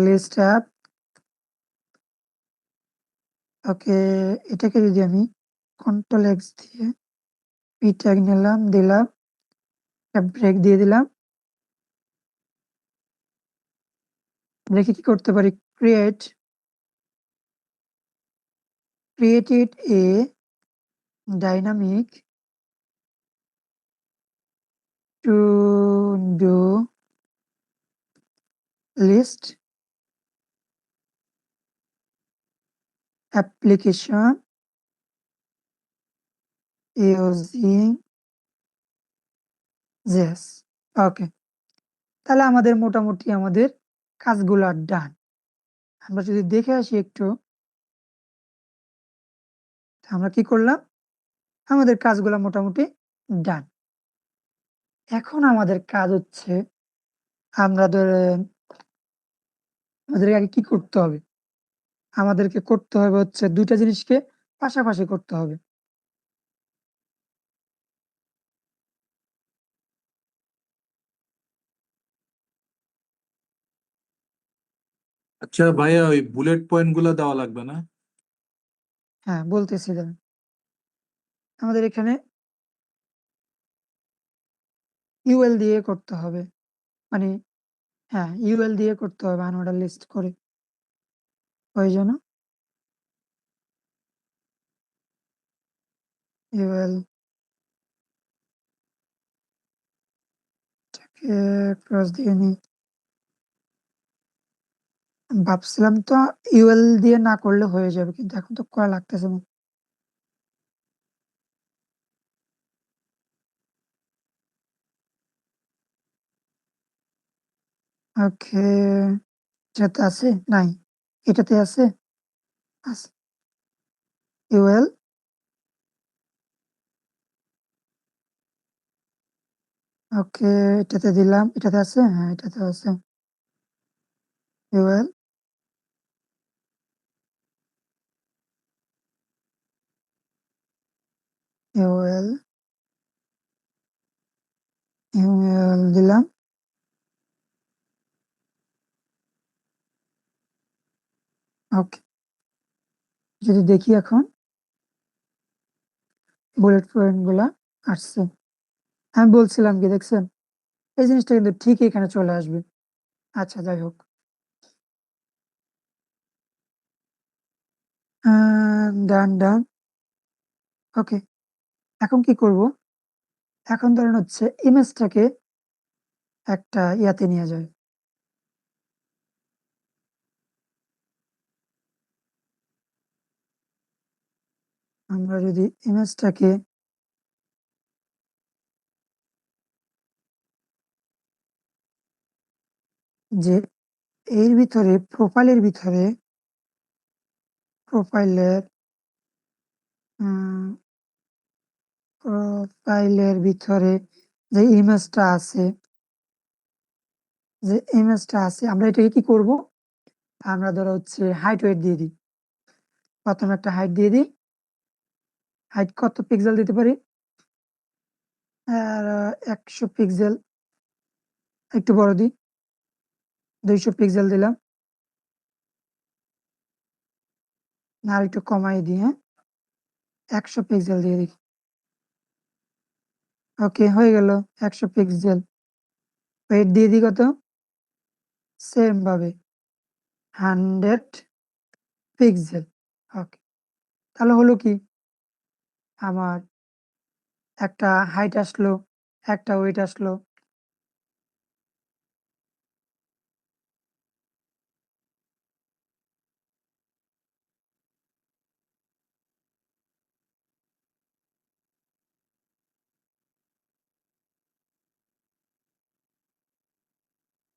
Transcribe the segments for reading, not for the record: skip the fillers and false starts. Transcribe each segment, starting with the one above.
List app. ওকে, এটাকে যদি আমি কন্ট্রোল এক্স দিয়ে পি ট্যাগ নিলাম, দিলাম, একটা ব্রেক দিয়ে দিলাম। ব্রেকে কি করতে পারি? created a dynamic to do list application using this. ওকে, তাহলে আমাদের মোটামুটি আমাদের কাজগুলো ডান। আমরা যদি দেখে আসি একটু, আমরা কি করলাম? আমাদের কাজগুলো মোটামুটি ডান। এখন আমাদের কাজ হচ্ছে, আমরা ধরেন আমাদের আগে কি করতে হবে? আমাদেরকে করতে হবে হচ্ছে দুইটা জিনিসকে পাশাপাশি করতে হবে। আচ্ছা ভাইয়া, ওই বুলেট পয়েন্ট গুলো দেওয়া লাগবে না? হ্যাঁ, বলতেছি দাঁড়ান। আমাদের এখানে ইউএল দিয়ে করতে হবে, মানে হ্যাঁ, ইউএল দিয়ে করতে হবে আনঅর্ডার লিস্ট করে। ওই জন্য ইউএল ক্রস দিয়ে নিই। ভাবছিলাম তো ইউএল দিয়ে না করলে হয়ে যাবে, কিন্তু এখন তো করা লাগতেছে না। ওকে, এটাতে আছে? নাই, এটাতে আছে? আছে। ইউএল, ওকে, এটাতে দিলাম। এটাতে আছে? হ্যাঁ, এটাতে আছে। ইউএল, ইউএল, ইউএল দিলাম। ওকে, যদি দেখি এখন বুলেট পয়েন্ট গুলা আসছে। আমি বলছিলাম কি, দেখছেন? এই জিনিসটা কিন্তু ঠিক এখানে চলে আসবে। আচ্ছা, যাই হোক। ডান ডান। ওকে, এখন কি করব? এখন ধরেন হচ্ছে ইমেজটাকে একটা ইয়াতে নিয়ে যায়। আমরা যদি ইমেজটাকে যে এর ভিতরে প্রোফাইলের ভিতরে প্রোফাইলের প্রোফাইলের ভিতরে যে ইমেজটা আছে, আমরা এটাকে কি করব? আমরা ধরো হচ্ছে হাইট ওয়েট দিয়ে দিই। প্রথমে একটা হাইট দিয়ে দিই। হাইট কত পিক্সেল দিতে পারি? আর 100 পিক্সেল। একটু বড় দিই, 200 পিক্সেল দিলাম। আর একটু কমাই দিয়ে 100 পিক্সেল দিয়ে দিই। ওকে, হয়ে গেল 100 পিক্সেল। ওয়েট দিয়ে দিই কত? সেম ভাবে 100 পিক্সেল। ওকে, তাহলে হলো কি, আমার একটা হাইট আসলো, একটা ওয়েট আসলো।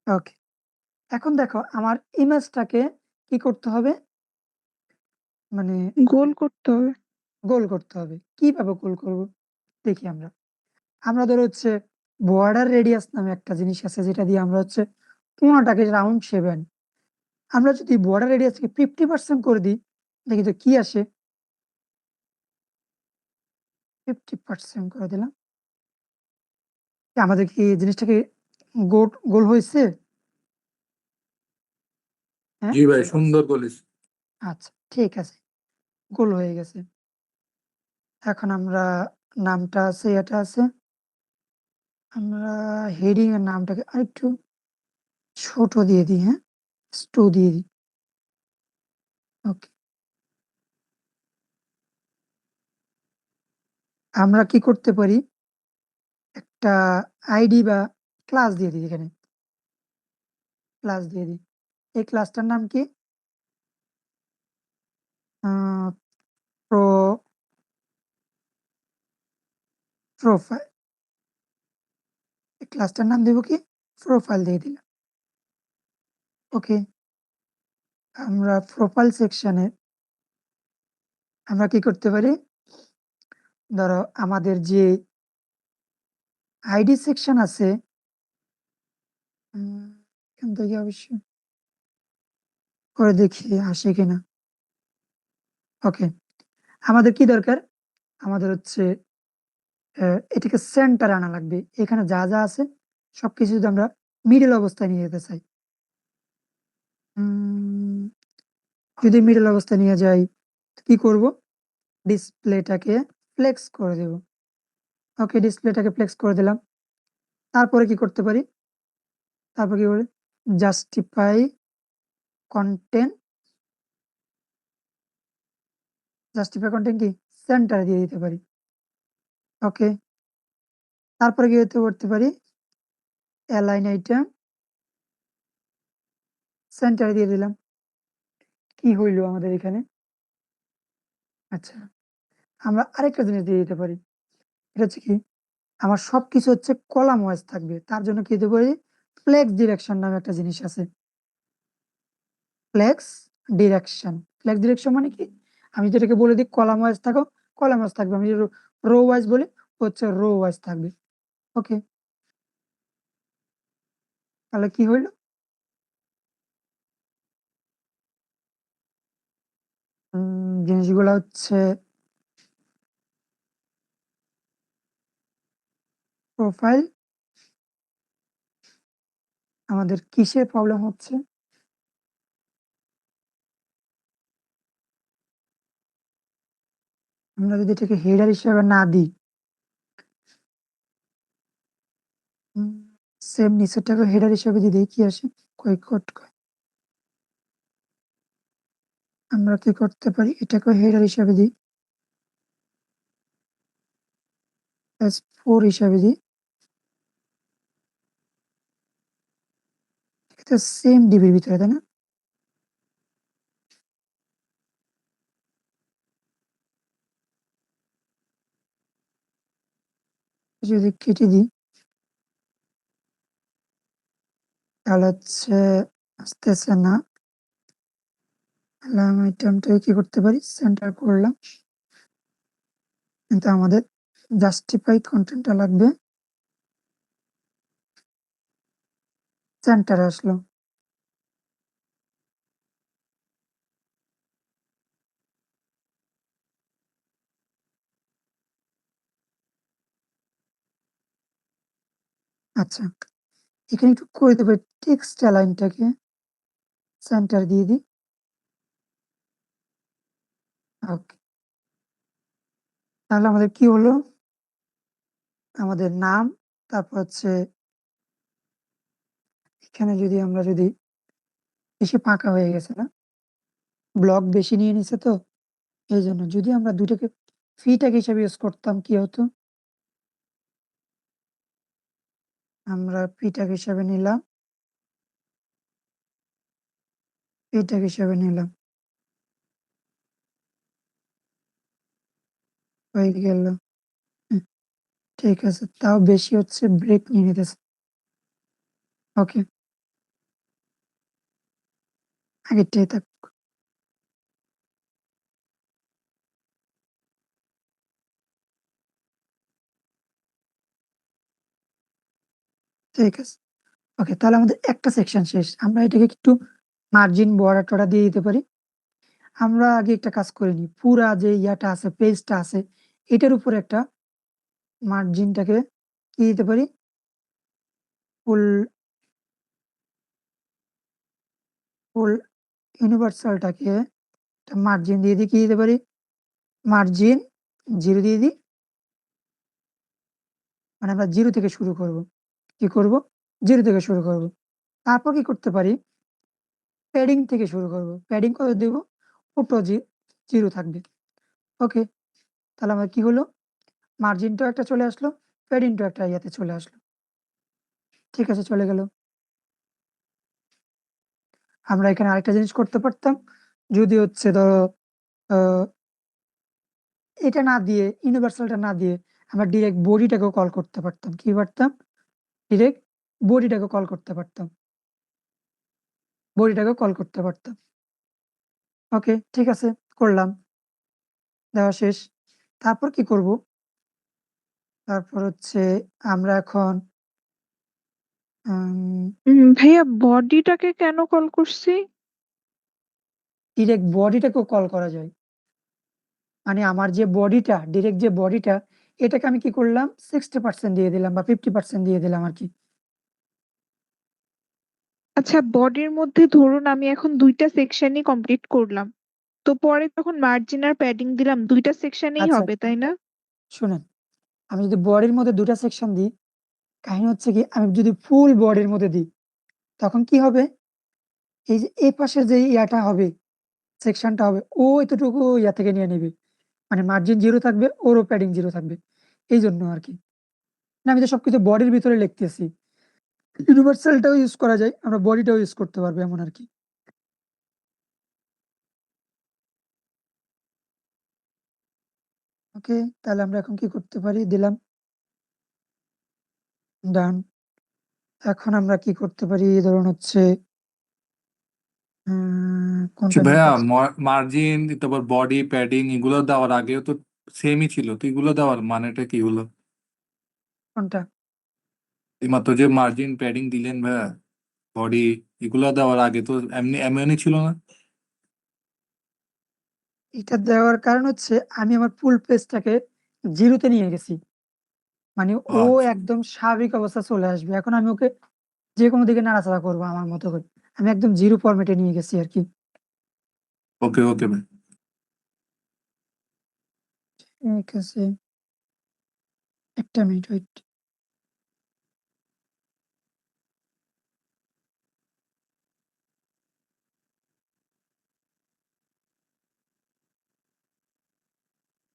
ওকে, এখন দেখো আমার ইমেজটাকে কি করতে হবে? মানে গোল করতে হবে। গোল করতে হবে। কিভাবে গোল করব? দেখি আমরা। আমরা ধরো হচ্ছে বর্ডার রেডিয়াস নামে একটা জিনিস আছে, যেটা দিয়ে আমরা হচ্ছে কোণাটাকে রাউন্ড শেপ। আমরা যদি বর্ডার রেডিয়াসকে 50% করে দিই, দেখি তো কি আসে। 50% করে দিলাম। আমাদের কি জিনিসটা কি গোল গোল হয়েছে? হ্যাঁ? জি ভাই, সুন্দর বলিস। আচ্ছা, ঠিক আছে। গোল হয়ে গেছে। এখন আমরা নামটা আছে, এটা আছে। আমরা হেডিং এর নামটাকে আরেকটু ছোট দিয়ে দিই, হ্যাঁ? স্টো দিয়ে দিই। ওকে। আমরা কি করতে পারি? একটা আইডি বা ক্লাস দিয়ে দিই এখানে। ক্লাস দিয়ে দিই। এই ক্লাসটার নাম কি? আ প্রো প্রোফাইল। এই ক্লাসটার নাম দেব কি? প্রোফাইল দিয়ে দিলাম। ওকে। আমরা প্রোফাইল সেকশনে আমরা কি করতে পারি? ধরো আমাদের যে আইডি সেকশন আছে, এখান থেকে অবশ্যই করে দেখি আসে কিনা। ওকে। আমাদের কি দরকার? আমাদের হচ্ছে এটাকে সেন্টারে আনা লাগবে। এখানে যা আছে সবকিছু যদি আমরা মিডল অবস্থায় নিয়ে যেতে চাই। উম যদি মিডল অবস্থায় নিয়ে যাই, কি করব? ডিসপ্লেটাকে ফ্লেক্স করে দেব। ওকে, ডিসপ্লেটাকে ফ্লেক্স করে দিলাম। তারপরে কি করতে পারি? তারপর কি করি? জাস্টিফাই কনটেন্ট, জাস্টিফাই কনটেন্ট কি? সেন্টারে দিয়ে দিতে পারি। ওকে। তারপরে কি করতে পারি? অ্যালাইন আইটেম সেন্টারে দিয়ে দিলাম। কি হইল আমাদের এখানে? আচ্ছা, আমরা আরেকটা জিনিস দিয়ে দিতে পারি। এটা হচ্ছে কি? আমার সবকিছু হচ্ছে কলাম ওয়াইজ থাকবে। তার জন্য কি দিতে পারি? ফ্লেক্স ডিরেকশন নামে একটা জিনিস আছে। Flakes direction. ফ্লেক্স ডিরেকশন মানে কি? আমি যেটাকে বলে দিই কলাম ওয়াইজ থাকো, কলাম ওয়াইজ থাকবে। আমি যদি রো ওয়াইজ বলি, হচ্ছে রো ওয়াইজ থাকবে। ওকে। তাহলে কি হইল? জিনিসগুলা হচ্ছে প্রোফাইল। আমাদের কিসের প্রবলেম হচ্ছে? আমরা যদি এটাকে হেডার হিসেবে না দিই, সেম নিচেরটাকে হেডার হিসেবে যদি দেই, কি আসে? কোড কয়। আমরা কি করতে পারি? এটাকেও হেডার হিসেবে দিই, S4 হিসাবে দিই। এটা সেম ডিবির ভিতরে, তাই না? যদি কেটে দিই, তাহলে হচ্ছে আসতেছে না। তাহলে আমি আইটেমটাকে কি করতে পারি? সেন্টার করলাম। কিন্তু আমাদের জাস্টিফাই কন্টেন্টটা লাগবে, সেন্টারে আসলো। আচ্ছা, এখানে একটু করে দিতে পারি, টেক্সট অ্যালাইনটাকে সেন্টার দিয়ে দিই। ওকে। তাহলে আমাদের কি হলো? আমাদের নাম, তারপর হচ্ছে এখানে যদি আমরা যদি বেশি ফাঁকা হয়ে গেছে না? ব্লক বেশি নিয়ে নিছে তো, এইজন্য। যদি আমরা ২ টাকে ফি ট্যাগ হিসেবে ইউজ করতাম কি হতো? আমরা পি ট্যাগ হিসেবে নিলাম, পি ট্যাগ হিসেবে নিলাম। হয়ে গেল। হুম, ঠিক আছে। তাও বেশি হচ্ছে ব্রেক নিয়ে নিতেছে। ওকে, আগেরটাই থাক। ঠিক আছে। ওকে, তাহলে আমাদের একটা সেকশন শেষ। আমরা এটাকে একটু মার্জিন বর্ডার-টর্ডার দিয়ে দিতে পারি। আমরা আগে একটা কাজ করে নিই। পুরা যে ইয়াটা আছে, পেজটা আছে, এটার উপরে একটা মার্জিনটাকে কি দিতে পারি? ফুল ফুল ইউনিভার্সালটাকে একটা মার্জিন দিয়ে দিই, কি দিতে পারি? মার্জিন 0 দিয়ে দিই। মানে আমরা 0 থেকে শুরু করব। কি করব? 0 থেকে শুরু করব। তারপর কি করতে পারি? প্যাডিং থেকে শুরু করব। প্যাডিং কত দেব? ছোট 0 থাকবে। ওকে। তাহলে আমার কি হলো? মার্জিনটাও একটা চলে আসলো, প্যাডিংটাও একটা ইয়াতে চলে আসলো। ঠিক আছে, চলে গেল। আমরা এখানে আরেকটা জিনিস করতে পারতাম। যদি হচ্ছে ধরো আ এটা না দিয়ে, ইউনিভার্সালটা না দিয়ে আমরা ডিরেক্ট বডিটাকেও কল করতে পারতাম। কি পারতাম? ডিরেক্ট বডিটাকে কল করতে পারতাম। বডিটাকেও কল করতে পারতাম। ওকে, ঠিক আছে, করলাম। দেওয়া শেষ। তারপর কি করব? তারপর হচ্ছে আমরা এখন আম ভাইয়া বডিটাকে কেন কল করছি? ডিরেক্ট বডিটাকেও কল করা যায়। মানে আমার যে বডিটা, ডিরেক্ট যে বডিটা, এটাকে আমি কি করলাম? 60% দিয়ে দিলাম বা 50% দিয়ে দিলাম আরকি। আচ্ছা, বডির মধ্যে ধরুন আমি এখন 2টা সেকশনই কমপ্লিট করলাম। তো পরে যখন মার্জিন আর প্যাডিং দিলাম 2টা সেকশনেই আচ্ছা, হবে, তাই না? শুনেন, আমি যদি বডির মধ্যে ২ টা সেকশন দিই, কাহিনী হচ্ছে কি আমি যদি ফুল বডির মধ্যে দিই, তখন কি হবে? এই যে এ পাশের যে ইয়াটা হবে, সেকশনটা হবে, ও এতটুকু ইয়া থেকে নিয়ে নিবে। মানে মার্জিন 0 থাকবে, ওরও প্যাডিং 0 থাকবে। এইজন্য আরকি। না আমি তো সবকিছু বডির ভিতরে লিখতেছি। ইউনিভার্সালটাও ইউজ করা যায়, আমরা বডিটাও ইউজ করতে পারবো এমন আরকি। ওকে, তাহলে আমরা এখন কি করতে পারি? দিলাম। ডান। এখন আমরা কি করতে পারি? ধরুন হচ্ছে আচ্ছা কোনটা নিয়ে ভাইয়া, কাজ মার্জিন তারপর বডি প্যাডিং এগুলো দেওয়ার আগেও তো সেমই ছিল, তো এগুলো দেওয়ার মানেটা কি হলো? কোনটা? এইমাত্র যে মার্জিন প্যাডিং দিলেন ভাইয়া, বডি, এগুলো দেওয়ার আগে তো এমনি এমনি ছিল না? এটা দেওয়ার কারণ হচ্ছে আমি আমার ফুল পেজটাকে 0 তে নিয়ে গেছি। মানে ও আচ্ছা, একদম স্বাভাবিক অবস্থায় চলে আসবে। এখন আমি ওকে যেকোনো দিকে নাড়াচাড়া করব আমার মতো করে। আমি একদম 0 ফরমেটে নিয়ে গেছি আরকি। ওকে ওকে ভাই। ঠিক আছে। ১ টা মিনিট ওয়েট।